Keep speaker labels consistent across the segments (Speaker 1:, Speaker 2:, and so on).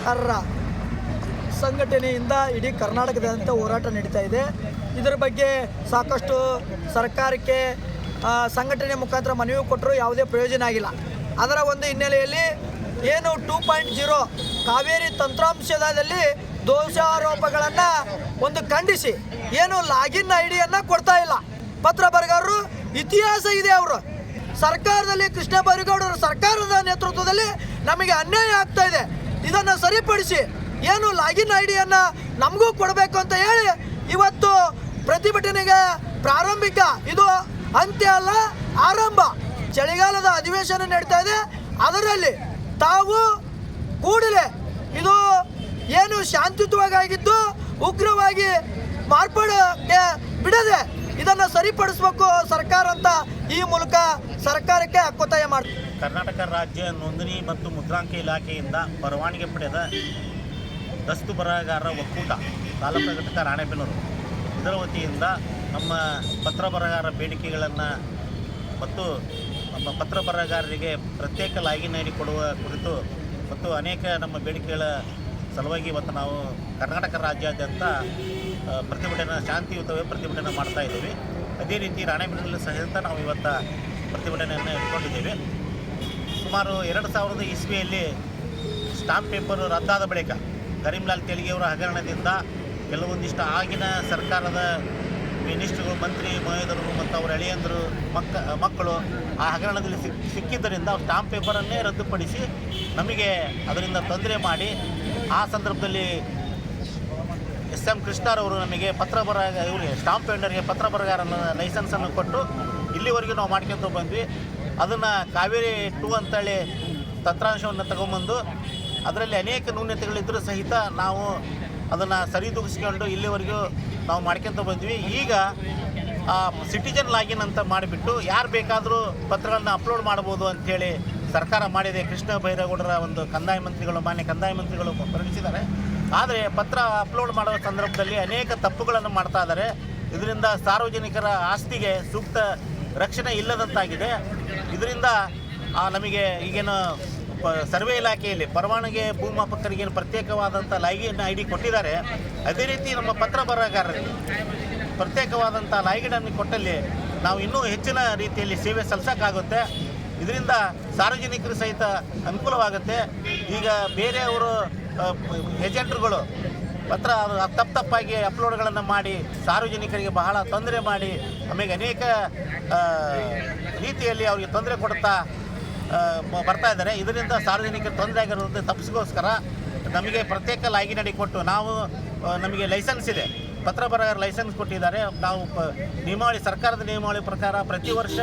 Speaker 1: ಬರಹಗಾರರ ಸಂಘಟನೆಯಿಂದ ಇಡೀ ಕರ್ನಾಟಕದಾದ್ಯಂತ ಹೋರಾಟ ನಡೀತಾ ಇದೆ. ಇದರ ಬಗ್ಗೆ ಸಾಕಷ್ಟು ಸರ್ಕಾರಕ್ಕೆ ಸಂಘಟನೆ ಮುಖಾಂತರ ಮನವಿ ಕೊಟ್ಟರು, ಯಾವುದೇ ಪ್ರಯೋಜನ ಆಗಿಲ್ಲ. ಅದರ ಒಂದು ಹಿನ್ನೆಲೆಯಲ್ಲಿ ಏನು 2.0 ಕಾವೇರಿ ತಂತ್ರಾಂಶದಲ್ಲಿ ದೋಷಾರೋಪಗಳನ್ನು ಒಂದು ಖಂಡಿಸಿ ಏನು ಲಾಗಿನ್ ಐಡಿಯನ್ನು ಕೊಡ್ತಾ ಇಲ್ಲ. ಪತ್ರ ಬರಗಾರರು ಇತಿಹಾಸ ಇದೆ. ಅವರು ಸರ್ಕಾರದಲ್ಲಿ ಕೃಷ್ಣ ಬೈರೇಗೌಡರ ಸರ್ಕಾರದ ನೇತೃತ್ವದಲ್ಲಿ ನಮಗೆ ಅನ್ಯಾಯ ಆಗ್ತಾ ಇದೆ, ಇದನ್ನು ಸರಿಪಡಿಸಿ ಏನು ಲಾಗಿನ್ ಐಡಿಯನ್ನು ನಮಗೂ ಕೊಡಬೇಕು ಅಂತ ಹೇಳಿ ಇವತ್ತು ಪ್ರತಿಭಟನೆಗೆ ಪ್ರಾರಂಭಿಕ, ಇದು ಅಂತ್ಯ ಅಲ್ಲ, ಆರಂಭ. ಚಳಿಗಾಲದ ಅಧಿವೇಶನ ನಡೀತಾ ಇದೆ. ಅದರಲ್ಲಿ ತಾವು ಕೂಡಲೇ ಇದು ಏನು ಶಾಂತಿಯುತವಾಗಿ ಆಗಿದ್ದು ಉಗ್ರವಾಗಿ ಮಾರ್ಪಾಡಕ್ಕೆ ಬಿಡದೆ ಇದನ್ನು ಸರಿಪಡಿಸಬೇಕು ಸರ್ಕಾರ ಅಂತ ಈ ಮೂಲಕ ಸರ್ಕಾರಕ್ಕೆ ಒತ್ತಾಯ ಮಾಡ್ತೀವಿ.
Speaker 2: ಕರ್ನಾಟಕ ರಾಜ್ಯ ನೋಂದಣಿ ಮತ್ತು ಮುದ್ರಾಂಕ ಇಲಾಖೆಯಿಂದ ಪರವಾನಗಿ ಪಡೆದ ದಸ್ತು ಬರಹಗಾರರ ಒಕ್ಕೂಟ ತಾಲೂಕು ಘಟಕ ರಾಣೆಬೆನ್ನೂರು ಇದರ ವತಿಯಿಂದ ನಮ್ಮ ಪತ್ರ ಬರಹಗಾರರ ಬೇಡಿಕೆಗಳನ್ನು ಮತ್ತು ನಮ್ಮ ಪತ್ರ ಬರಹಗಾರರಿಗೆ ಪ್ರತ್ಯೇಕ ಲಾಗಿನ್ ಐಡಿ ಕೊಡುವ ಕುರಿತು ಮತ್ತು ಅನೇಕ ನಮ್ಮ ಬೇಡಿಕೆಗಳ ಸಲುವಾಗಿ ಇವತ್ತು ನಾವು ಕರ್ನಾಟಕ ರಾಜ್ಯಾದ್ಯಂತ ಪ್ರತಿಭಟನೆ ಶಾಂತಿಯುತವೇ ಪ್ರತಿಭಟನೆ ಮಾಡ್ತಾ ಇದ್ದೀವಿ. ಅದೇ ರೀತಿ ರಾಣೆಬೆನ್ನೂರಲ್ಲಿ ಸಹಿತ ನಾವು ಇವತ್ತು ಪ್ರತಿಭಟನೆಯನ್ನು ಇಟ್ಕೊಂಡಿದ್ದೇವೆ. ಸುಮಾರು 2000 ಇಸ್ವಿಯಲ್ಲಿ ಸ್ಟಾಂಪ್ ಪೇಪರ್ ರದ್ದಾದ ಬಳಿಕ ಕರೀಂಲಾಲ್ ತೆಲಿಗೆಯವರ ಹಗರಣದಿಂದ ಕೆಲವೊಂದಿಷ್ಟು ಆಗಿನ ಸರ್ಕಾರದ ಮಿನಿಸ್ಟ್ರುಗಳು, ಮಂತ್ರಿ ಮಹೋದಯರು ಮತ್ತು ಅವರ ಎಳೆಯಂದರು ಮಕ್ಕಳು ಆ ಹಗರಣದಲ್ಲಿ ಸಿಕ್ಕಿದ್ದರಿಂದ ಸ್ಟಾಂಪ್ ಪೇಪರನ್ನೇ ರದ್ದುಪಡಿಸಿ ನಮಗೆ ಅದರಿಂದ ತೊಂದರೆ ಮಾಡಿ ಆ ಸಂದರ್ಭದಲ್ಲಿ ಎಸ್.ಎಂ. ಕೃಷ್ಣರವರು ನಮಗೆ ಇವರಿಗೆ ಸ್ಟಾಂಪ್ ವೆಂಡರ್ಗೆ ಪತ್ರ ಬರಹಗಾರನ ಲೈಸೆನ್ಸನ್ನು ಕೊಟ್ಟು ಇಲ್ಲಿವರೆಗೂ ನಾವು ಮಾಡ್ಕೊತ ಬಂದ್ವಿ. ಅದನ್ನು ಕಾವೇರಿ 2 ಅಂತೇಳಿ ತಂತ್ರಾಂಶವನ್ನು ತಗೊಂಬಂದು ಅದರಲ್ಲಿ ಅನೇಕ ನ್ಯೂನತೆಗಳಿದ್ದರೂ ಸಹಿತ ನಾವು ಅದನ್ನು ಸರಿದೂಗಿಸ್ಕೊಂಡು ಇಲ್ಲಿವರೆಗೂ ನಾವು ಮಾಡ್ಕೊತ ಬಂದ್ವಿ. ಈಗ ಸಿಟಿಜನ್ ಲಾಗಿನ್ ಅಂತ ಮಾಡಿಬಿಟ್ಟು ಯಾರು ಬೇಕಾದರೂ ಪತ್ರಗಳನ್ನು ಅಪ್ಲೋಡ್ ಮಾಡ್ಬೋದು ಅಂಥೇಳಿ ಸರ್ಕಾರ ಮಾಡಿದೆ. ಕೃಷ್ಣ ಬೈರೇಗೌಡರ ಒಂದು ಮಾನ್ಯ ಕಂದಾಯ ಮಂತ್ರಿಗಳು ಹೊರಡಿಸಿದ್ದಾರೆ. ಆದರೆ ಪತ್ರ ಅಪ್ಲೋಡ್ ಮಾಡುವ ಸಂದರ್ಭದಲ್ಲಿ ಅನೇಕ ತಪ್ಪುಗಳನ್ನು ಮಾಡ್ತಾ ಇದ್ದಾರೆ. ಇದರಿಂದ ಸಾರ್ವಜನಿಕರ ಆಸ್ತಿಗೆ ಸೂಕ್ತ ರಕ್ಷಣೆ ಇಲ್ಲದಂತಾಗಿದೆ. ಇದರಿಂದ ನಮಗೆ ಈಗೇನು ಸರ್ವೆ ಇಲಾಖೆಯಲ್ಲಿ ಪರವಾನಗಿ ಭೂಮಾಪಕರಿಗೆ ಪ್ರತ್ಯೇಕವಾದಂಥ ಲಾಗಿನ್ ಐಡಿ ಕೊಟ್ಟಿದ್ದಾರೆ. ಅದೇ ರೀತಿ ನಮ್ಮ ಪತ್ರ ಬರಹಗಾರರಿಗೆ ಪ್ರತ್ಯೇಕವಾದಂಥ ಲಾಗಿನ್ ಕೊಟ್ಟಲ್ಲಿ ನಾವು ಇನ್ನೂ ಹೆಚ್ಚಿನ ರೀತಿಯಲ್ಲಿ ಸೇವೆ ಸಲ್ಲಿಸೋಕ್ಕಾಗುತ್ತೆ. ಇದರಿಂದ ಸಾರ್ವಜನಿಕರು ಸಹಿತ ಅನುಕೂಲವಾಗುತ್ತೆ. ಈಗ ಬೇರೆಯವರು ಏಜೆಂಟ್ರುಗಳು ಪತ್ರ ತಪ್ಪಾಗಿ ಅಪ್ಲೋಡ್ಗಳನ್ನು ಮಾಡಿ ಸಾರ್ವಜನಿಕರಿಗೆ ಬಹಳ ತೊಂದರೆ ಮಾಡಿ ನಮಗೆ ಅನೇಕ ರೀತಿಯಲ್ಲಿ ಅವರಿಗೆ ತೊಂದರೆ ಕೊಡ್ತಾ ಬರ್ತಾ ಇದ್ದಾರೆ. ಇದರಿಂದ ಸಾರ್ವಜನಿಕರ ತೊಂದರೆ ಆಗಿರೋದು ತಪ್ಪಿಸ್ಕೋಸ್ಕರ ನಮಗೆ ಪ್ರತ್ಯೇಕ ಲಾಗಿನ್ ಐಡಿ ಕೊಟ್ಟು ನಮಗೆ ಲೈಸೆನ್ಸ್ ಇದೆ, ಪತ್ರ ಬರಹಗಾರ ಲೈಸೆನ್ಸ್ ಕೊಟ್ಟಿದ್ದಾರೆ. ನಾವು ನಿಯಮಾವಳಿ ಸರ್ಕಾರದ ನಿಯಮಾವಳಿ ಪ್ರಕಾರ ಪ್ರತಿ ವರ್ಷ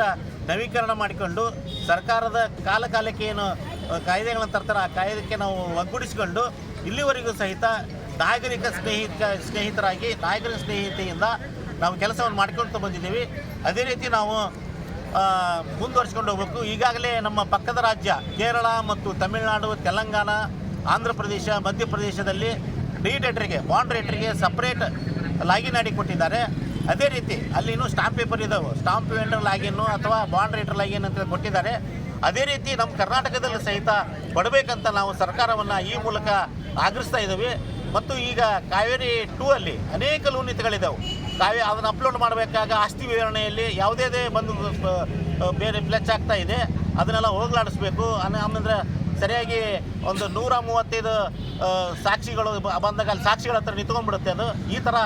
Speaker 2: ನವೀಕರಣ ಮಾಡಿಕೊಂಡು ಸರ್ಕಾರದ ಕಾಲಕ್ಕೆ ಏನು ಕಾಯ್ದೆಗಳನ್ನು ತರ್ತಾರೆ ಆ ಕಾಯ್ದೆಗೆ ನಾವು ಒಗ್ಗೂಡಿಸಿಕೊಂಡು ಇಲ್ಲಿವರೆಗೂ ಸಹಿತ ನಾಗರಿಕ ಸ್ನೇಹಿತೆಯಿಂದ ನಾವು ಕೆಲಸವನ್ನು ಮಾಡ್ಕೊಳ್ತಾ ಬಂದಿದ್ದೀವಿ. ಅದೇ ರೀತಿ ನಾವು ಮುಂದುವರಿಸ್ಕೊಂಡು ಹೋಗಬೇಕು. ಈಗಾಗಲೇ ನಮ್ಮ ಪಕ್ಕದ ರಾಜ್ಯ ಕೇರಳ ಮತ್ತು ತಮಿಳುನಾಡು, ತೆಲಂಗಾಣ, ಆಂಧ್ರ ಪ್ರದೇಶ, ಮಧ್ಯಪ್ರದೇಶದಲ್ಲಿ ಬಾಂಡ್ ರೇಟ್ರಿಗೆ ಸಪ್ರೇಟ್ ಲಾಗಿನ್ ಐಡಿ ಕೊಟ್ಟಿದ್ದಾರೆ. ಅದೇ ರೀತಿ ಅಲ್ಲಿನೂ ಸ್ಟಾಂಪ್ ಪೇಪರ್ ಇದ್ದಾವೆ, ಸ್ಟಾಂಪ್ ವೆಂಡರ್ ಲಾಗಿನ್ನು ಅಥವಾ ಬಾಂಡ್ ರೇಟರ್ ಲಾಗಿನ್ ಅಂತ ಕೊಟ್ಟಿದ್ದಾರೆ. ಅದೇ ರೀತಿ ನಮ್ಮ ಕರ್ನಾಟಕದಲ್ಲಿ ಸಹಿತ ಕೊಡಬೇಕಂತ ನಾವು ಸರ್ಕಾರವನ್ನು ಈ ಮೂಲಕ ಆಗ್ರಹಿಸ್ತಾ ಇದ್ದೀವಿ. ಮತ್ತು ಈಗ ಕಾವೇರಿ 2 ಅಲ್ಲಿ ಅನೇಕ ನ್ಯೂನತೆಗಳಿದ್ದಾವೆ. ಅದನ್ನು ಅಪ್ಲೋಡ್ ಮಾಡಬೇಕಾಗ ಆಸ್ತಿ ವಿವರಣೆಯಲ್ಲಿ ಯಾವುದೇ ಬಂದು ಬೇರೆ ಪ್ಲಚ್ ಆಗ್ತಾ ಇದೆ. ಅದನ್ನೆಲ್ಲ ಹೋಗಲಾಡಿಸ್ಬೇಕು. ಆಮೇಲೆ ಸರಿಯಾಗಿ ಒಂದು 135 ಸಾಕ್ಷಿಗಳು ಬಂದಾಗ ಅಲ್ಲಿ ಸಾಕ್ಷಿಗಳ ಹತ್ರ ನಿಂತ್ಕೊಂಡ್ಬಿಡುತ್ತೆ. ಅದು ಈ ಥರ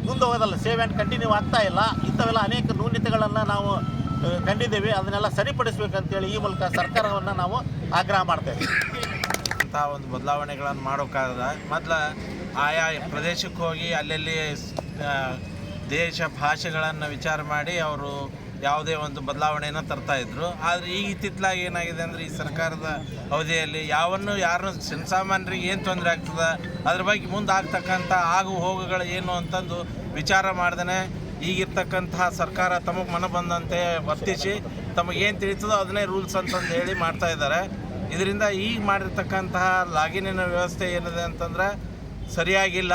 Speaker 2: ಮುಂದೆ ಹೋಗೋದಲ್ಲ, ಸೇವ್ ಆ್ಯಂಡ್ ಕಂಟಿನ್ಯೂ ಆಗ್ತಾ ಇಲ್ಲ. ಇಂಥವೆಲ್ಲ ಅನೇಕ ನ್ಯೂನತೆಗಳನ್ನು ನಾವು ಕಂಡಿದ್ದೇವೆ. ಅದನ್ನೆಲ್ಲ ಸರಿಪಡಿಸ್ಬೇಕಂತೇಳಿ ಈ ಮೂಲಕ ಸರ್ಕಾರವನ್ನು ನಾವು ಆಗ್ರಹ ಮಾಡ್ತೇವೆ.
Speaker 3: ಅಂಥ ಒಂದು ಬದಲಾವಣೆಗಳನ್ನು ಮಾಡೋಕ್ಕಾಗದ ಮೊದಲು ಆಯಾ ಪ್ರದೇಶಕ್ಕೆ ಹೋಗಿ ಅಲ್ಲಲ್ಲಿ ದೇಶ ಭಾಷೆಗಳನ್ನು ವಿಚಾರ ಮಾಡಿ ಅವರು ಯಾವುದೇ ಒಂದು ಬದಲಾವಣೆಯನ್ನು ತರ್ತಾಯಿದ್ರು. ಆದರೆ ಈಗ ಇತ್ತಿತ್ತಲಾಗಿ ಏನಾಗಿದೆ ಅಂದರೆ ಈ ಸರ್ಕಾರದ ಅವಧಿಯಲ್ಲಿ ಯಾರನ್ನು ಜನಸಾಮಾನ್ಯರಿಗೆ ಏನು ತೊಂದರೆ ಆಗ್ತದೆ ಅದ್ರ ಬಗ್ಗೆ ಮುಂದೆ ಆಗ್ತಕ್ಕಂಥ ಆಗು ಹೋಗುಗಳು ಏನು ಅಂತಂದು ವಿಚಾರ ಮಾಡ್ದೇ ಈಗಿರ್ತಕ್ಕಂತಹ ಸರ್ಕಾರ ತಮಗೆ ಮನ ಬಂದಂತೆ ವರ್ತಿಸಿ ತಮಗೇನು ತಿಳಿತದೋ ಅದನ್ನೇ ರೂಲ್ಸ್ ಅಂತಂದು ಹೇಳಿ ಮಾಡ್ತಾಯಿದ್ದಾರೆ. ಇದರಿಂದ ಈಗ ಮಾಡಿರ್ತಕ್ಕಂತಹ ಲಾಗಿನಿನ ವ್ಯವಸ್ಥೆ ಏನಿದೆ ಅಂತಂದ್ರೆ ಸರಿಯಾಗಿಲ್ಲ.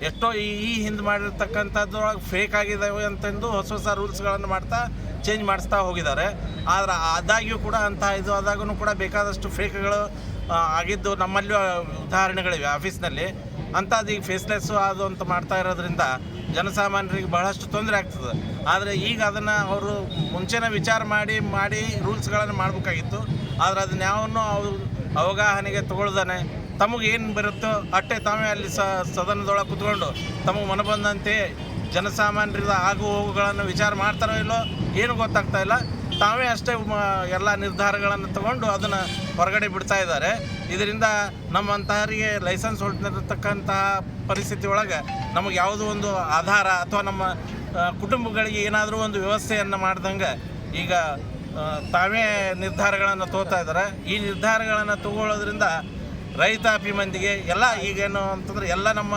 Speaker 3: ಎಷ್ಟೋ ಈ ಹಿಂದೆ ಮಾಡಿರ್ತಕ್ಕಂಥದ್ರೊಳಗೆ ಫೇಕ್ ಆಗಿದ್ದಾವೆ ಅಂತಂದು ಹೊಸ ರೂಲ್ಸ್ಗಳನ್ನು ಮಾಡ್ತಾ ಚೇಂಜ್ ಮಾಡಿಸ್ತಾ ಹೋಗಿದ್ದಾರೆ. ಆದರೆ ಆದಾಗ್ಯೂ ಕೂಡ ಇದು ಆದಾಗೂ ಕೂಡ ಬೇಕಾದಷ್ಟು ಫೇಕ್ಗಳು ಆಗಿದ್ದು ನಮ್ಮಲ್ಲಿ ಉದಾಹರಣೆಗಳಿವೆ ಆಫೀಸ್ನಲ್ಲಿ. ಅಂಥದ್ದು ಈಗ ಫೇಸ್ಲೆಸ್ಸು ಅದು ಅಂತ ಮಾಡ್ತಾ ಇರೋದ್ರಿಂದ ಜನಸಾಮಾನ್ಯರಿಗೆ ಬಹಳಷ್ಟು ತೊಂದರೆ ಆಗ್ತದೆ. ಆದರೆ ಈಗ ಅದನ್ನು ಅವರು ಮುಂಚೆನೇ ವಿಚಾರ ಮಾಡಿ ರೂಲ್ಸ್ಗಳನ್ನು ಮಾಡಬೇಕಾಗಿತ್ತು. ಆದರೆ ಅದನ್ನ ಯಾವನ್ನೂ ಅವರು ಅವಗಾಹನೆಗೆ ತಗೊಳ್ದಾನೆ ತಮಗೇನು ಬರುತ್ತೋ ಅಷ್ಟೇ ತಾವೇ ಅಲ್ಲಿ ಸದನದೊಳಗೆ ಕೂತ್ಕೊಂಡು ತಮಗೆ ಮನಬಂದಂತೆ ಜನಸಾಮಾನ್ಯರ ಆಗು ಹೋಗುಗಳನ್ನು ವಿಚಾರ ಮಾಡ್ತಾರೋ ಇಲ್ಲೋ ಏನು ಗೊತ್ತಾಗ್ತಾ ಇಲ್ಲ. ತಾವೇ ಅಷ್ಟೇ ಎಲ್ಲ ನಿರ್ಧಾರಗಳನ್ನು ತಗೊಂಡು ಅದನ್ನು ಹೊರಗಡೆ ಬಿಡ್ತಾ ಇದ್ದಾರೆ. ಇದರಿಂದ ನಮ್ಮಂತಹರಿಗೆ ಲೈಸೆನ್ಸ್ ಹೊರಟಿರತಕ್ಕಂತಹ ಪರಿಸ್ಥಿತಿ ಒಳಗೆ ನಮಗೆ ಯಾವುದೋ ಒಂದು ಆಧಾರ ಅಥವಾ ನಮ್ಮ ಕುಟುಂಬಗಳಿಗೆ ಏನಾದರೂ ಒಂದು ವ್ಯವಸ್ಥೆಯನ್ನು ಮಾಡ್ದಂಗೆ ಈಗ ತಾವೇ ನಿರ್ಧಾರಗಳನ್ನು ತಗೋತಾ ಇದ್ದಾರೆ. ಈ ನಿರ್ಧಾರಗಳನ್ನು ತಗೊಳ್ಳೋದ್ರಿಂದ ರೈತಾಪಿ ಮಂದಿಗೆ ಎಲ್ಲ ಈಗೇನು ಅಂತಂದ್ರೆ ಎಲ್ಲ ನಮ್ಮ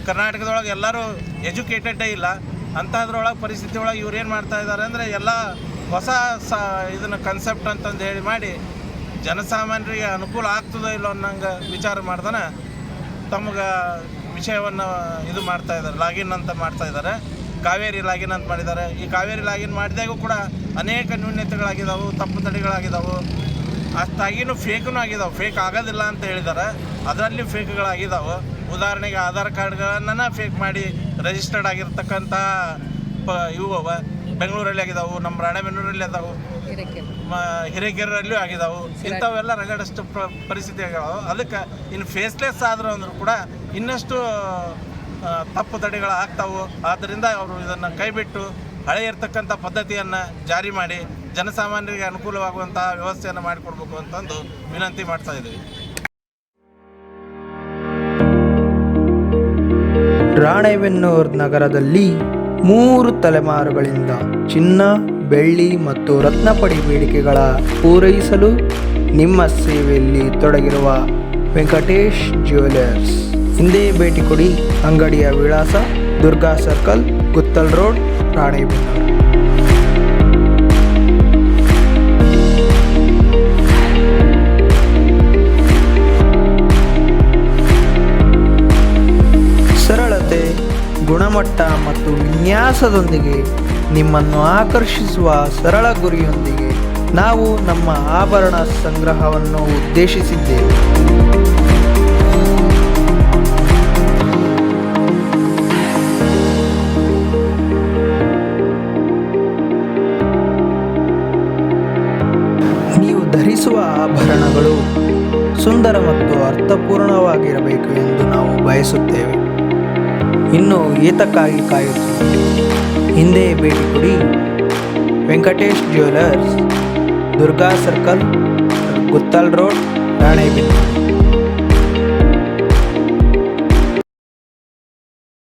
Speaker 3: ಕರ್ನಾಟಕದೊಳಗೆ ಎಲ್ಲರೂ ಎಜುಕೇಟೆಡ್ಡೇ ಇಲ್ಲ. ಅಂಥದ್ರೊಳಗೆ ಪರಿಸ್ಥಿತಿ ಒಳಗೆ ಇವ್ರು ಏನು ಮಾಡ್ತಾ ಇದ್ದಾರೆ ಅಂದರೆ ಎಲ್ಲ ಹೊಸ ಇದನ್ನು ಕನ್ಸೆಪ್ಟ್ ಅಂತಂದು ಹೇಳಿ ಮಾಡಿ ಜನಸಾಮಾನ್ಯರಿಗೆ ಅನುಕೂಲ ಆಗ್ತದೋ ಇಲ್ಲೋ ಅನ್ನಂಗೆ ವಿಚಾರ ಮಾಡ್ದಾನೆ ತಮಗೆ ವಿಷಯವನ್ನು ಇದು ಮಾಡ್ತಾ ಇದ್ದಾರೆ, ಲಾಗಿನ್ ಅಂತ ಮಾಡ್ತಾ ಇದ್ದಾರೆ. ಕಾವೇರಿ ಲಾಗಿನ್ ಅಂತ ಮಾಡಿದ್ದಾರೆ. ಈ ಕಾವೇರಿ ಲಾಗಿನ್ ಮಾಡಿದಾಗೂ ಕೂಡ ಅನೇಕ ನ್ಯೂನ್ಯತೆಗಳಾಗಿದ್ದಾವೆ, ತಪ್ಪು ತಡೆಗಳಾಗಿದ್ದಾವೆ. ಅಷ್ಟಾಗಿನೂ ಫೇಕೂ ಆಗಿದ್ದಾವೆ. ಫೇಕ್ ಆಗೋದಿಲ್ಲ ಅಂತ ಹೇಳಿದ್ದಾರೆ, ಅದರಲ್ಲಿ ಫೇಕ್ಗಳಾಗಿದ್ದಾವೆ. ಉದಾಹರಣೆಗೆ ಆಧಾರ್ ಕಾರ್ಡ್ಗಳನ್ನು ಫೇಕ್ ಮಾಡಿ ರಿಜಿಸ್ಟರ್ಡ್ ಆಗಿರ್ತಕ್ಕಂಥ ಇವು ಬೆಂಗಳೂರಲ್ಲಿ ಆಗಿದ್ದಾವೆ, ನಮ್ಮ ರಾಣೆಬೆನ್ನೂರಲ್ಲಿ ಅದಾವೆ, ಹಿರೇಕೆರಲ್ಲೂ ಆಗಿದ್ದಾವೆ. ಇಂಥವೆಲ್ಲ ರಗಡಷ್ಟು ಪರಿಸ್ಥಿತಿ ಆಗಿದಾವೆ. ಅದಕ್ಕೆ ಇನ್ನು ಫೇಸ್ಲೆಸ್ ಆದರೂ ಅಂದರೂ ಕೂಡ ಇನ್ನಷ್ಟು ತಪ್ಪು ತಡೆಗಳು ಆಗ್ತಾವೆ. ಆದ್ದರಿಂದ ಅವರು ಇದನ್ನು ಕೈಬಿಟ್ಟು ಹಳೆ ಇರ್ತಕ್ಕಂಥ ಪದ್ಧತಿಯನ್ನು ಜಾರಿ ಮಾಡಿ ಜನಸಾಮಾನ್ಯರಿಗೆ ಅನುಕೂಲವಾಗುವಂತಹ ವ್ಯವಸ್ಥೆಯನ್ನು ಮಾಡಿಕೊಡ್ಬೇಕು ಅಂತಂದು ವಿನಂತಿ ಮಾಡ್ತಾ ಇದ್ದೀವಿ.
Speaker 4: ರಾಣೆಬೆನ್ನೂರು ನಗರದಲ್ಲಿ 3 ತಲೆಮಾರುಗಳಿಂದ ಚಿನ್ನ, ಬೆಳ್ಳಿ ಮತ್ತು ರತ್ನಪಡಿ ಬೇಡಿಕೆಗಳ ಪೂರೈಸಲು ನಿಮ್ಮ ಸೇವೆಯಲ್ಲಿ ತೊಡಗಿರುವ ವೆಂಕಟೇಶ್ ಜ್ಯುವೆಲರ್ಸ್ ಹಿಂದೆ ಭೇಟಿ ಕೊಡಿ. ಅಂಗಡಿಯ ವಿಳಾಸ ದುರ್ಗಾ ಸರ್ಕಲ್, ಗುತ್ತಲ್ ರೋಡ್, ರಾಣೆಬೆನ್ನೂರು. ಸರಳತೆ, ಗುಣಮಟ್ಟ ಮತ್ತು ವಿನ್ಯಾಸದೊಂದಿಗೆ ನಿಮ್ಮನ್ನು ಆಕರ್ಷಿಸುವ ಸರಳ ಗುರಿಯೊಂದಿಗೆ ನಾವು ನಮ್ಮ ಆಭರಣ ಸಂಗ್ರಹವನ್ನು ಉದ್ದೇಶಿಸಿದ್ದೇವೆ. ನೀವು ಧರಿಸುವ ಆಭರಣಗಳು ಸುಂದರ ಮತ್ತು ಅರ್ಥಪೂರ್ಣವಾಗಿರಬೇಕು ಎಂದು ನಾವು ಬಯಸುತ್ತೇವೆ. ಇನ್ನು ಏತಕ್ಕಾಗಿ ಕಾಯುತ್ತೀವಿ? ಹಿಂದೆ ಭೇಟಿ ಕೊಡಿ. Venkatesh jewellers, Durga circle, Guttal road, Ranebennur.